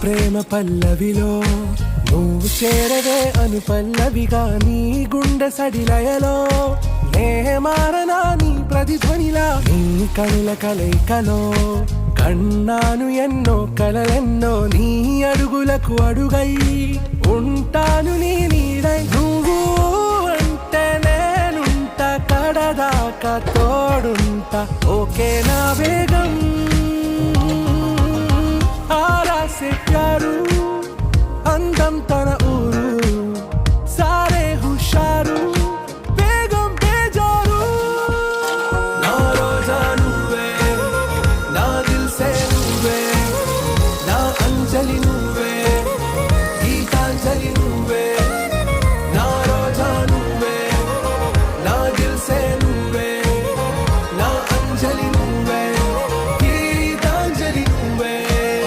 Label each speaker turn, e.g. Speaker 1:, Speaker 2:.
Speaker 1: ప్రేమ పల్లవిలో నువ్వు చేరవే అను పల్లవిగా నీ గుండె సడిలయలో నే మారనా నీ ప్రతిధ్వనిలా నీ కనుల కలయికలో కన్నాను ఎన్నో కలలెన్నో నీ అడుగులకు అడుగై ఉంటాను నీ నీడై నువ్వు అంటే నేనుంట కడదాకా తోడుంటా ఓకే నా వేగం आरा से प्यारू अंदम तन ऊरू सारे हुशारू बेगम बेजारू ना रोजा नुवे ना दिल से नुवे ना अंजलि